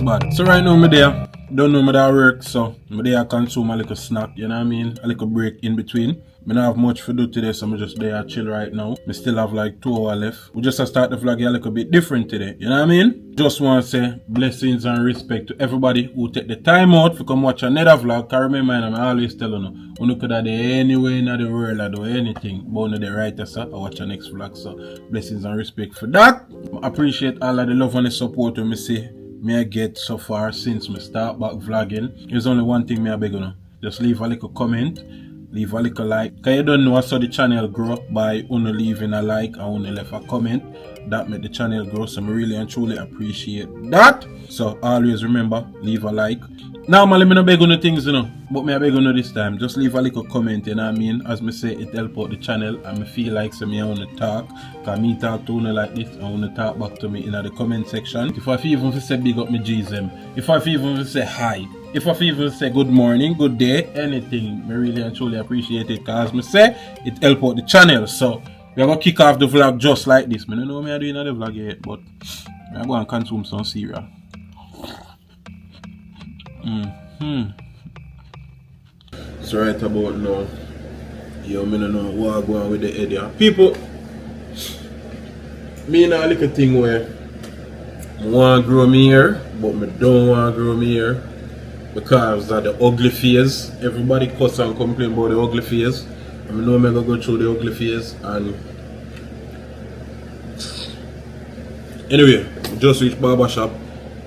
bad. So right now I'm there. Don't know me that work, so I'm there consume a little snack, you know what I mean? A little break in between. I don't have much to do today, so I'm just there chill right now. I still have like 2 hours left. We just start the vlog a little bit different today, you know what I mean? Just want to say blessings and respect to everybody who take the time out to come watch another vlog. Cause remember, I'm always telling you could have anywhere in the world or do anything, but on the right side, I watch the next vlog. So blessings and respect for that. I appreciate all of the love and the support we see me I get so far since me start back vlogging. There's only one thing me I beg you, just leave a little comment, leave a little like. Cause you don't know how the channel grow by only leaving a like and only left a comment. That make the channel grow, so I really and truly appreciate that. So always remember, leave a like. Normally me no beg on things, but me I beg on this time. Just leave a little comment, you know what I mean? As me say, it help out the channel and me feel like so me I wanna talk. Cause me talk to you like this, I wanna talk back to me in the comment section. If I feel even say big up me GSM, if I feel even say hi, if I even say good morning, good day, anything, I really and truly appreciate it. Cause me say it help out the channel. So we are gonna kick off the vlog just like this. I don't know what I'm doing on the vlog yet, but I'm going to consume some cereal. So right about now, yo, I don't know what I'm going with the area. People, me know a little thing where I want to grow me hair, but I don't want to grow me hair because of the ugly phase. Everybody cuss and complain about the ugly phase. I know I'm going to go through the ugly phase. And anyway, I just reached barber shop.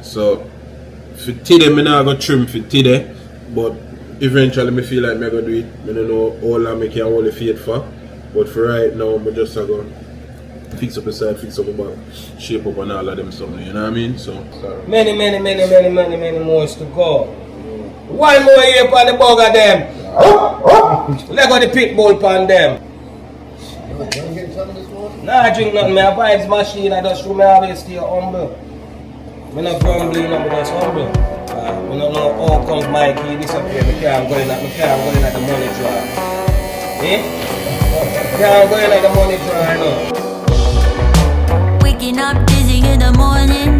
So for today, I'm not going to trim for today. But eventually, I feel like I'm going to do it. I don't know how long I can hold the fade for. But for right now, I'm just going to fix up the side, fix up the back, shape up and all of them something. You know what I mean? So many more to go. One more year upon the bug of them. Let go the pit bull upon them. Nah, I drink nothing. My vibes machine. I just me always stay humble. I'm not grumbling, I'm just humble. I don't know how comes my key disappear. I'm going at the money draw. Eh? I'm going at the money draw, I know. Waking up dizzy in the morning.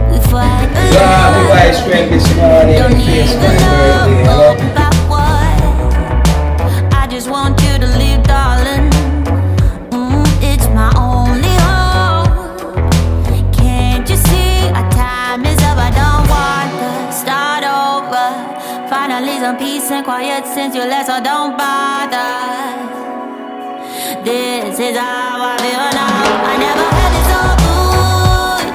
We fight. Yeah, we buy strength this morning. Don't Face even my birthday, know about what. I just want you to leave, darling. It's my only hope. Can't you see our time is up? I don't want to start over. Finally some peace and quiet since you left, so don't bother. This is how I feel now. I never had it so good.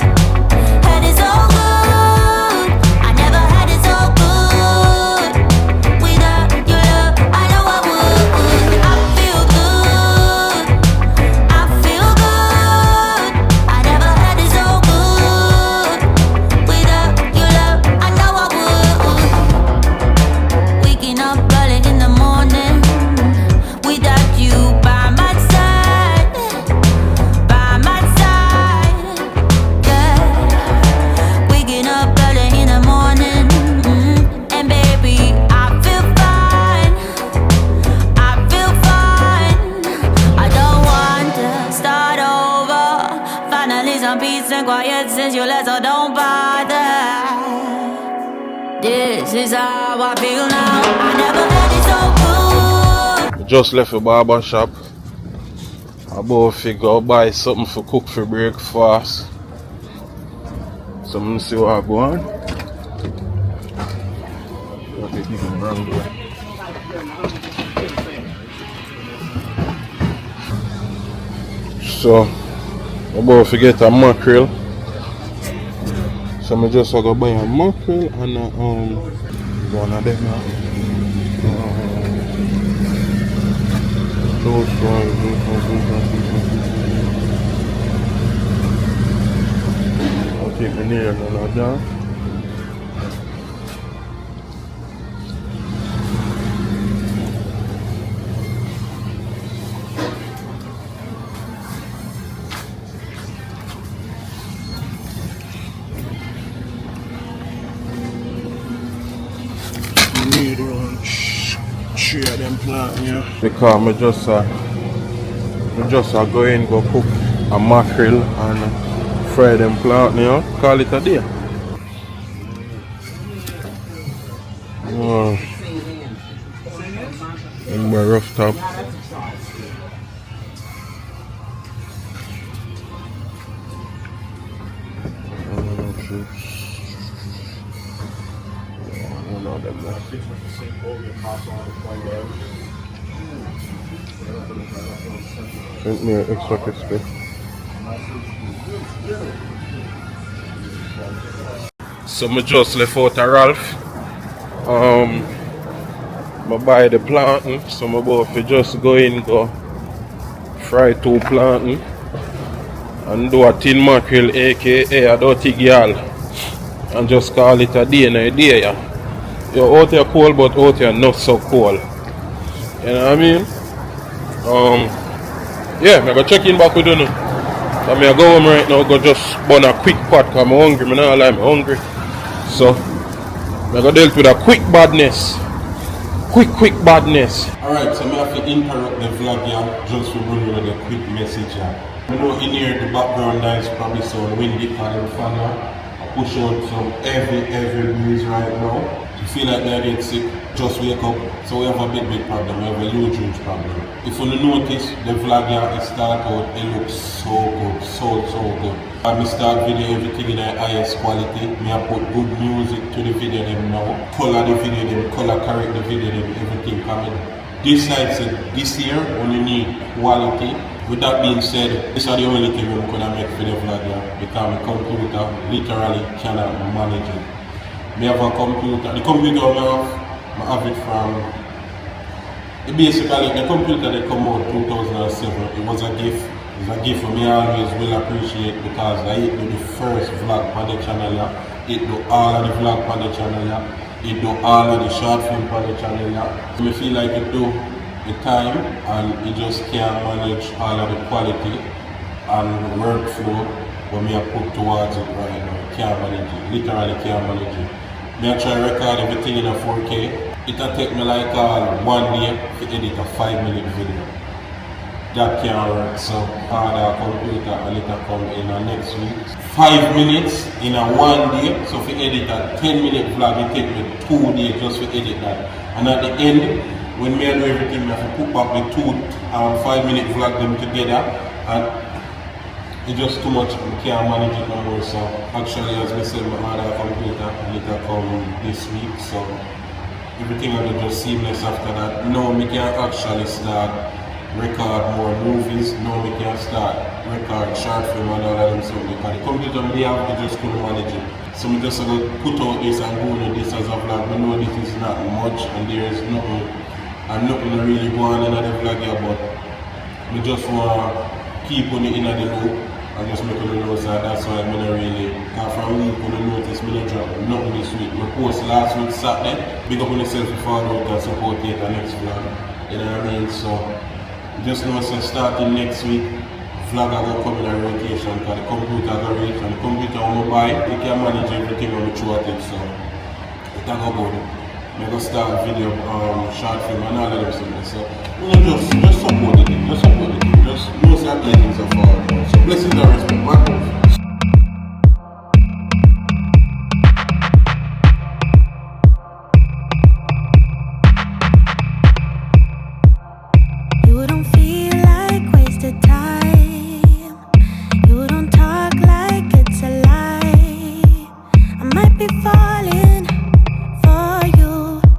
Had it so good. I never had it so good. Without your love, I know I would. I feel good. I feel good. I never had it so good. Without your love, I know I would. Waking up early in the morning. Without you by my side, yeah. Waking up early in the morning, and baby, I feel fine. I don't want to start over. Finally some peace and quiet since you left, so don't bother. This is how I feel now. I never had it so good. just left the barber shop. I about to go buy something for cook for breakfast. So I'm gonna see what I go on. So I'm about to get a mackerel. So I'm just gonna buy a mackerel and one of them now. Those ones. I'll take the nail and all that. Need around 3 of them plant here. Because I just go in, go cook a mackerel and fry them plant, call it a day. And my rough top. Sent me an extra crispy. So I just left out a Ralph. I buy the plantain, so I'm about to just go fry 2 plantain and do a tin mackerel, aka a dirty girl, and just call it a day and a day. You're out here cold, but out here not so cold. You know what I mean? Yeah, I'm going to check in back with you now. I'm going to go home right now, go just burn a quick pot because I'm hungry. I'm not like I'm hungry. So, I'm going to deal with a quick badness. Quick badness. Alright, so I have to interrupt the vlog here just to bring you a quick message here. I know in here the background noise probably sound windy because of the fan. I push out some heavy breeze right now. You feel like they're getting sick, just wake up. So we have a big problem, we have a huge problem. If you notice, the vlog here, it start out, it looks so good, so good. I start video everything in the highest quality. I put good music to the video them now. Color the video them, color correct the video them, everything coming. This side said, this year, when you need quality. With that being said, this is the only thing I'm gonna make for the vlog here, because my computer literally cannot manage it. I have a computer, the computer I have it from, basically the computer that come out 2007, it was a gift. It's a gift for me. I always will appreciate because I do the first vlog on the channel here. It do all of the vlog on the channel here. It do all of the short film on the channel here. So I feel like it do the time and it just can't manage all of the quality and workflow what me I put towards it right now. It can't manage it, literally can't manage it. Me I try to record everything in a 4K. It'll take me like 1 day to edit a 5-minute video. That can't work, so order a computer and it'll come in next week. 5 minutes in a 1 day, so if you edit a 10-minute vlog, it take me 2 days just to edit that. And at the end, when me do everything, I have to put back the 2 5-minute vlog them together, and it's just too much, I can't manage it no more. So actually, as I said, I order a computer and it'll come this week, so everything will just seamless after that. Now we can actually start record more movies. Now we can start record short film and all of them stuff because the computer we have, we just couldn't manage it. So we just going to put out this and go into this as a vlog. We know this is not much and there is nothing really going on in the vlog here, but we just want to keep on it in the loop and just make it know, so that's why I'm not really, from week when I notice me not drop nothing this week. I post last week Saturday, big up on yourself if you follow out and support it the next vlog. You know what I mean? So just know, so starting next week, vlog are going to come in a rotation because the computer is going to reach and the computer I want to buy, you can manage everything on the throughout it, so it's going to go good. I'm going to start video, short film and all of them stuff. So just support it, just know some things are falling. So blessings and respect, back off.